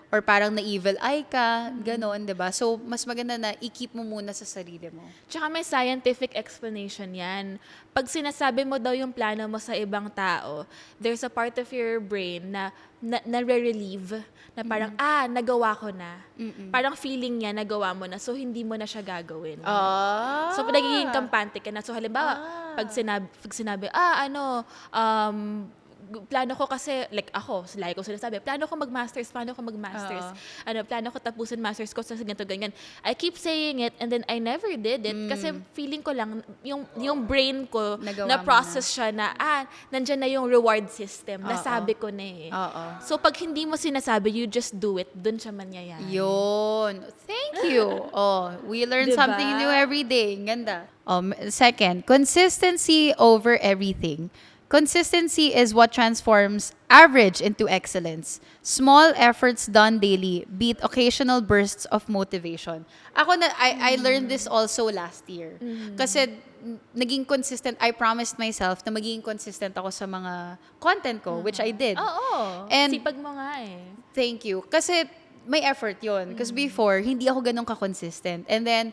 or parang na-evil eye ka, gano'n, 'di ba? So, mas maganda na i-keep mo muna sa sarili mo. Tsaka may scientific explanation yan. Pag sinasabi mo daw yung plano mo sa ibang tao, there's a part of your brain na nare-relieve, na parang, nagawa ko na. Parang feeling niya, nagawa mo na, so hindi mo na siya gagawin. So, nagiging kampante ka na. So, halimbawa, pag sinabi, plano ko kasi, like ako, lagi ko sinasabi, plano ko mag-masters. Plano ko tapusin masters ko sa ganito, ganyan. I keep saying it and then I never did it kasi feeling ko lang, yung brain ko, Nagawa na-process siya na, nandyan na yung reward system. Nasabi ko na eh. So, pag hindi mo sinasabi, you just do it, dun siya mangyayari. Yun. Thank you. We learn Diba? something new every day. Ganda. Second, consistency over everything. Consistency is what transforms average into excellence. Small efforts done daily beat occasional bursts of motivation. I learned this also last year. Kasi naging consistent, I promised myself na magiging consistent ako sa mga content ko, which I did. Oo. And- Sipag mo nga eh. Thank you. Kasi may effort yon. Because before, hindi ako ganun ka-consistent. And then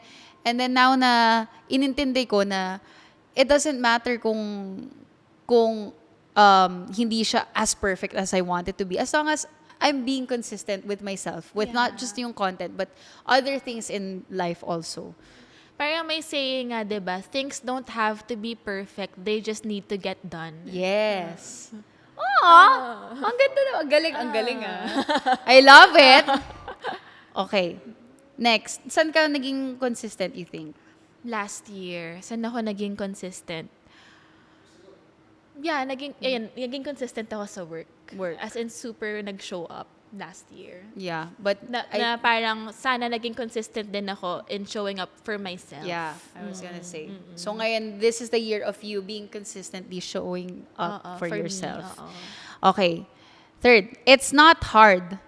now na inintindi ko na it doesn't matter kung hindi siya as perfect as I want it to be. As long as I'm being consistent with myself, with not just yung content, but other things in life also. Parang may saying nga, diba? Things don't have to be perfect. They just need to get done. Yes. Ang ganda na. Ang galing I love it. Okay. Next. Saan ka naging consistent, you think? Last year, saan ako naging consistent? Yeah, naging consistent ako sa work. As in, super nag-show up last year. Yeah. But Na parang sana naging consistent din ako in showing up for myself. yeah, I was gonna say. So ngayon, this is the year of you being consistently showing up for me, yourself. oo. Okay. Third, it's not hard.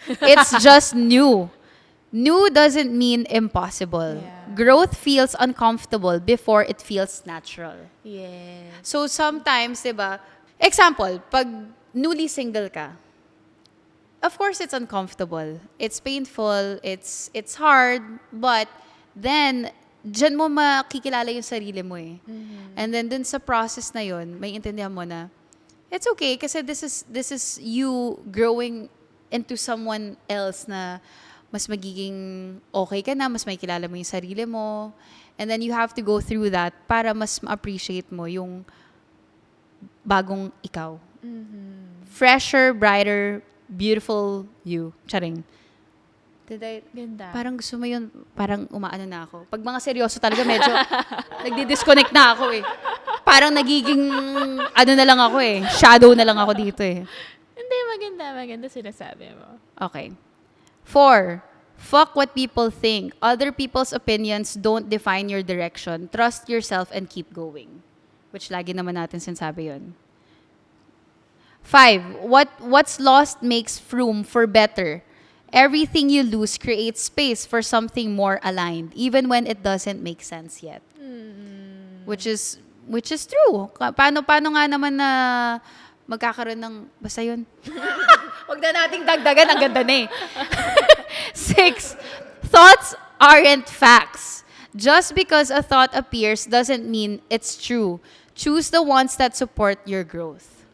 It's just new. New doesn't mean impossible. Yeah. Growth feels uncomfortable before it feels natural. Yes. So sometimes, diba, example, pag newly single ka, of course it's uncomfortable. It's painful, it's hard, but then, dyan mo makikilala yung sarili mo eh. And then dun sa process na yun, may intindihan mo na, it's okay kasi this is you growing into someone else na mas magiging okay ka na, mas may kilala mo yung sarili mo. And then you have to go through that para mas ma-appreciate mo yung bagong ikaw. Fresher, brighter, beautiful you. Charing. Ganda. Parang gusto mo yun, parang umaano na ako. Pag mga seryoso talaga, medyo nagdi-disconnect na ako eh. Parang nagiging, na lang ako eh. Shadow na lang ako dito eh. Hindi, maganda sinasabi mo. Okay. 4, fuck what people think. Other people's opinions don't define your direction. Trust yourself and keep going. Which lagi naman natin sinasabi yun. 5, what's lost makes room for better. Everything you lose creates space for something more aligned, even when it doesn't make sense yet. Which is true. Paano nga naman na magkakaroon ng, basta yun. Huwag na nating dagdagan, ang ganda na eh. 6, thoughts aren't facts. Just because a thought appears doesn't mean it's true. Choose the ones that support your growth.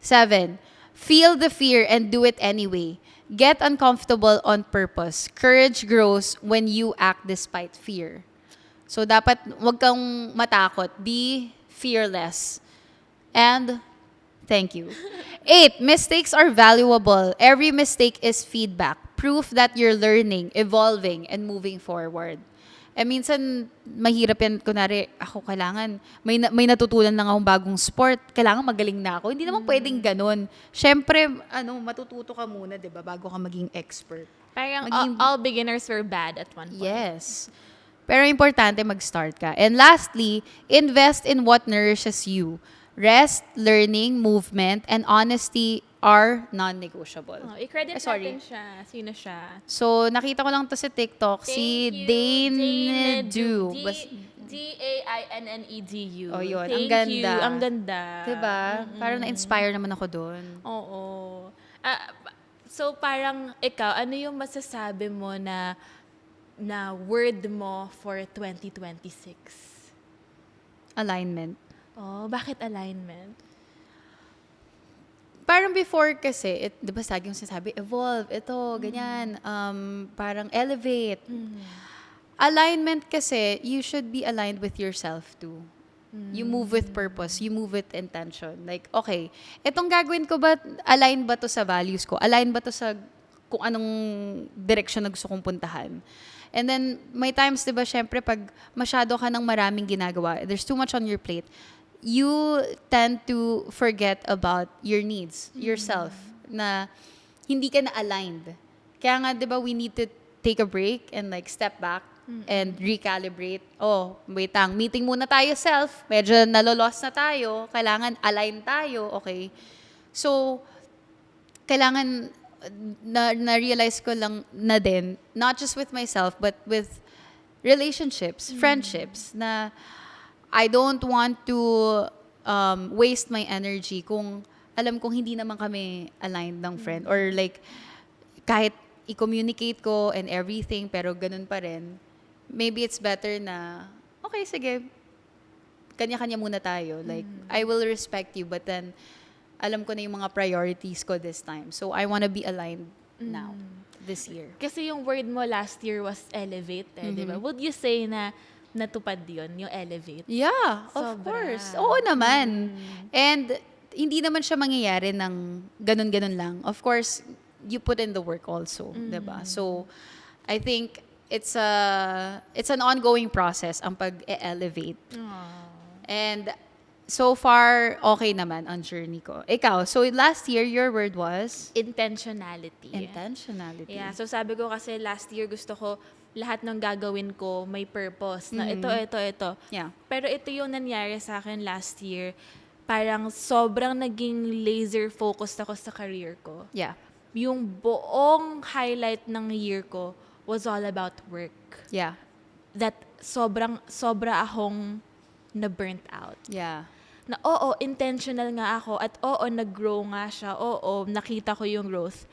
7, feel the fear and do it anyway. Get uncomfortable on purpose. Courage grows when you act despite fear. So dapat wag kang matakot. Be fearless. And thank you. 8, mistakes are valuable. Every mistake is feedback, proof that you're learning, evolving, and moving forward. Minsan, mahirap yan. Kunwari, ako kailangan, may natutunan lang akong bagong sport. Kailangan magaling na ako. Hindi naman pwedeng ganun. Siyempre, matututo ka muna, di ba, bago ka maging expert. Parang Maging- all beginners were bad at one point. Yes. Pero importante mag-start ka. And lastly, invest in what nourishes you. Rest, learning, movement, and honesty are non-negotiable. Oh, i-credit Sorry. natin siya. Sino siya? So, nakita ko lang to sa TikTok, si Thank you, Dane Nedu. Du. D-A-I-N-N-E-D-U. Oh, yun. Thank Ang ganda. you. Ang ganda. Diba? Parang na-inspire naman ako doon. Oo. So parang ikaw, ano yung masasabi mo na word mo for 2026? Alignment. Oh, bakit alignment? Parang before kasi, di ba lagi yung sinasabi, evolve, ito, ganyan. Parang elevate. Alignment kasi, you should be aligned with yourself too. You move with purpose. You move with intention. Like, okay, itong gagawin ko ba, align ba to sa values ko? Align ba to sa kung anong direction na gusto kong puntahan? And then, may times, di ba, syempre, pag masyado ka ng maraming ginagawa, there's too much on your plate, you tend to forget about your needs, yourself, na hindi ka na-aligned. Kaya nga, di ba, we need to take a break and like step back and recalibrate. Oh, wait lang, meeting muna tayo self. Medyo nalolos na tayo. Kailangan align tayo, okay? So, kailangan na-realize ko lang na din, not just with myself, but with relationships, friendships, na I don't want to waste my energy kung alam kong hindi naman kami aligned ng friend. Or like, kahit i-communicate ko and everything, pero ganun pa rin, maybe it's better na, okay, sige, kanya-kanya muna tayo. Like, I will respect you, but then, alam ko na yung mga priorities ko this time. So, I wanna be aligned now, this year. Kasi yung word mo last year was elevate, di ba? Would you say na natupad yun, yung elevate? Yeah, of Sobra. course. Oo naman. And, hindi naman siya mangyayari ng ganun-ganun lang. Of course, you put in the work also, 'di ba? So, I think it's an ongoing process ang pag-elevate. And so far okay naman ang journey ko. Ikaw, so last year your word was Intentionality. intentionality. Yeah, so sabi ko kasi last year gusto ko lahat ng gagawin ko may purpose na ito. Yeah. Pero ito yung nangyari sa akin last year. Parang sobrang naging laser focused ako sa career ko. Yeah. Yung buong highlight ng year ko was all about work. Yeah. That sobra akong na-burnt out. Yeah. Na oo, intentional nga ako at oo, nag-grow nga siya. Oo, nakita ko yung growth.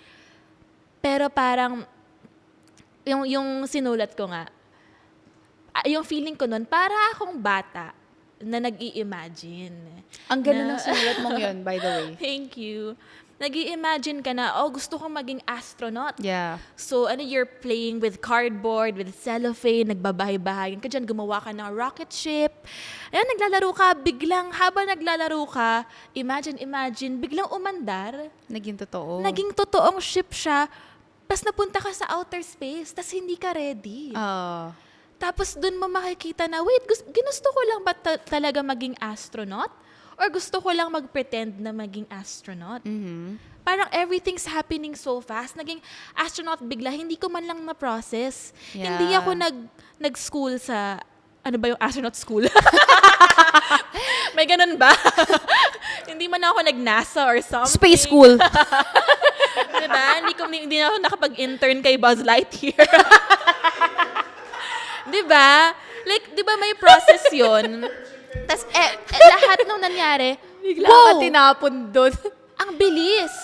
Pero parang, yung sinulat ko nga, yung feeling ko nun, para akong bata na nag-i-imagine. Ang ganda ng sinulat mong yun, by the way. Thank you. Nag-i-imagine ka na, gusto kong maging astronaut. Yeah. So, you're playing with cardboard, with cellophane, nagbabahay-bahayan ka dyan, gumawa ka ng rocket ship. Ayan, naglalaro ka, biglang, habang naglalaro ka, imagine, biglang umandar. Naging totoo. Naging totoong ship siya, tas napunta ka sa outer space, tas hindi ka ready. Tapos dun mo makikita na, wait, ginusto ko lang ba talaga maging astronaut? Or gusto ko lang mag-pretend na maging astronaut? Parang everything's happening so fast. Naging astronaut bigla, hindi ko man lang na-process. Yeah. Hindi ako nag-school sa, ano ba yung astronaut school? May ganun ba? Hindi man ako nag-NASA or something. Space school. Diba? Hindi na ako nakapag-intern kay Buzz Lightyear. Diba? Like, diba may process yun? Tapos, lahat nung nangyari, Bigla wow! ka tinapon doon. Ang bilis!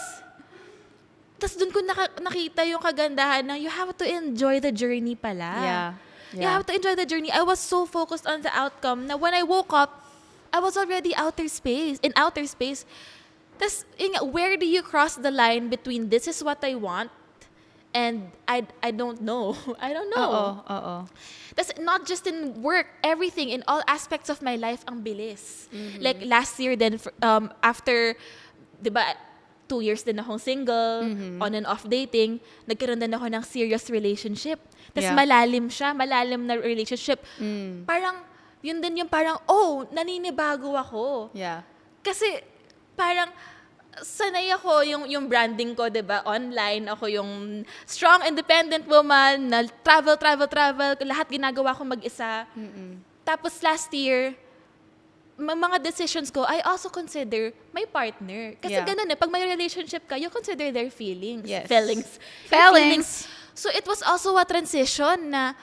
Tapos doon ko nakita yung kagandahan na you have to enjoy the journey pala. Yeah. You have to enjoy the journey. I was so focused on the outcome na when I woke up, I was already in outer space. Tapos, where do you cross the line between this is what I want and I don't know. I don't know. Oo. That's not just in work, everything, in all aspects of my life, ang bilis. Like last year then, after, di ba, 2 years din akong single, Mm-hmm. on and off dating, nagkaroon din ako ng serious relationship. Tapos Yeah. malalim na relationship. Parang, yun din yung parang, naninibago ako. Yeah. Kasi, parang, sanay ako yung branding ko, 'di ba? Online ako yung strong independent woman na travel, lahat ginagawa ko mag-isa. Tapos last year, mga decisions ko, I also consider my partner. Kasi Yeah. ganun pag may relationship ka, you consider their feelings. Yes. Feelings. So it was also a transition na,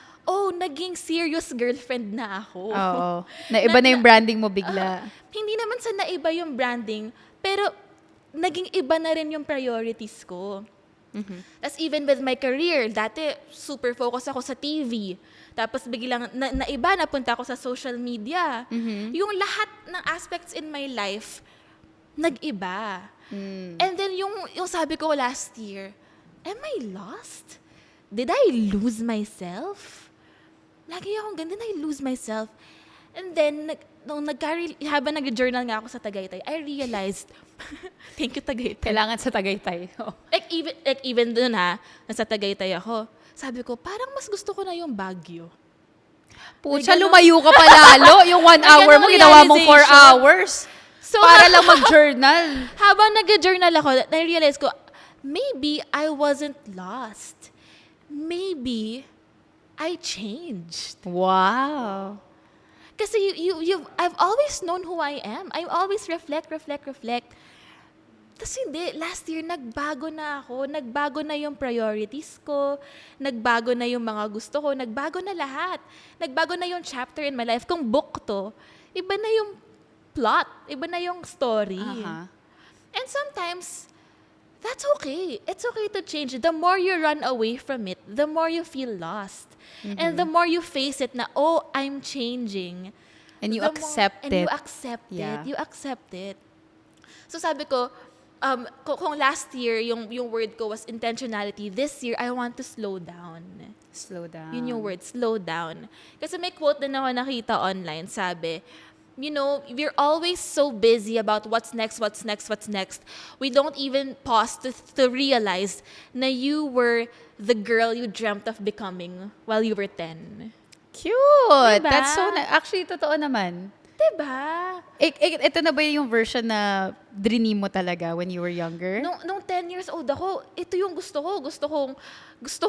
naging serious girlfriend na ako. Oo. Naiba na yung branding mo bigla. Hindi naman sa naiba yung branding, pero naging iba na rin yung priorities ko. Tapos even with my career, dati super focus ako sa TV. Tapos biglang naiba, napunta ako sa social media. Yung lahat ng aspects in my life, nag-iba. And then yung sabi ko last year, am I lost? Did I lose myself? Lagi akong ganun, did I lose myself? And then, habang nag-journal nga ako sa Tagaytay, I realized, thank you Tagaytay. Kailangan sa Tagaytay. Oh. Even dun nasa Tagaytay ako, sabi ko, parang mas gusto ko na yung Baguio. Pucha, lumayo ka pa lalo. Yung 1 hour mo, ganong ginawa mong 4 realization. hours. So, Para lang mag-journal. habang nag-journal ako, na-realize ko, maybe I wasn't lost. Maybe I changed. Wow. Kasi I've always known who I am. I always reflect. Tapos hindi, last year, nagbago na ako. Nagbago na yung priorities ko. Nagbago na yung mga gusto ko. Nagbago na lahat. Nagbago na yung chapter in my life. Kung book to, iba na yung plot. Iba na yung story. Aha. And sometimes, that's okay. It's okay to change. The more you run away from it, the more you feel lost. And the more you face it na, I'm changing. And you the accept and it. you accept Yeah. it. You accept it. So sabi ko, kung last year, yung word ko was intentionality, this year, I want to slow down. Slow down. Yun yung word, slow down. Kasi may quote din ako nakita online, sabi, we're always so busy about what's next. We don't even pause to realize na you were the girl you dreamt of becoming while you were 10. Cute! Diba? That's so actually, totoo naman. Diba? Ito na ba yung version na dream mo talaga when you were younger? Nung 10 years old ako, ito yung gusto ko. Gusto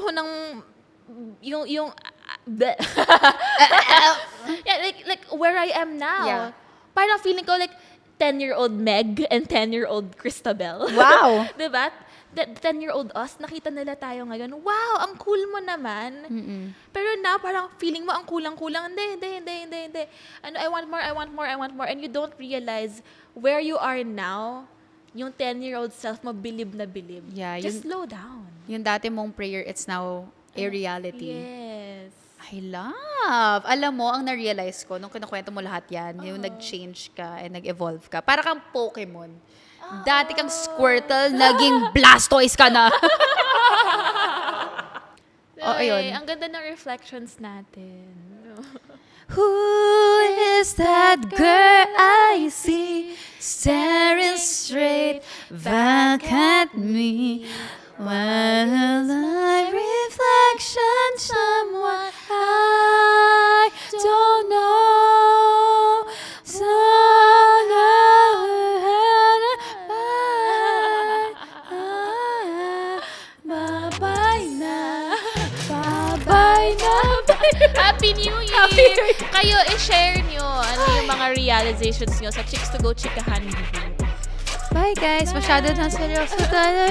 ko ng yung bleh. Yeah, like where I am now. Yeah. Parang feeling ko like 10-year-old Meg and 10-year-old Christabel. Wow! Diba? 10-year-old us, nakita nila tayo ngayon. Wow, ang cool mo naman. Pero now, parang feeling mo ang kulang-kulang. Hindi. Ano, I want more. And you don't realize where you are now, yung 10-year-old self mo, bilib na bilib. Yeah, Just slow down. Yung dati mong prayer, it's now a reality. Yes. I love. Alam mo, ang na-realize ko, nung kinukwento mo lahat yan, yung nag-change ka and nag-evolve ka, para kang Pokemon. Dati kang Squirtle, naging Blastoise ka na. Ayun. Ang ganda ng reflections natin. Who is that girl I see staring straight back at me? While my reflection someone I don't know Bye-bye na. Bye-bye na. Happy New Year! Kayo, i-share nyo ano yung mga realizations nyo sa Chicks to Go Chikahan video. Bye guys. Masyado na seryoso tayo.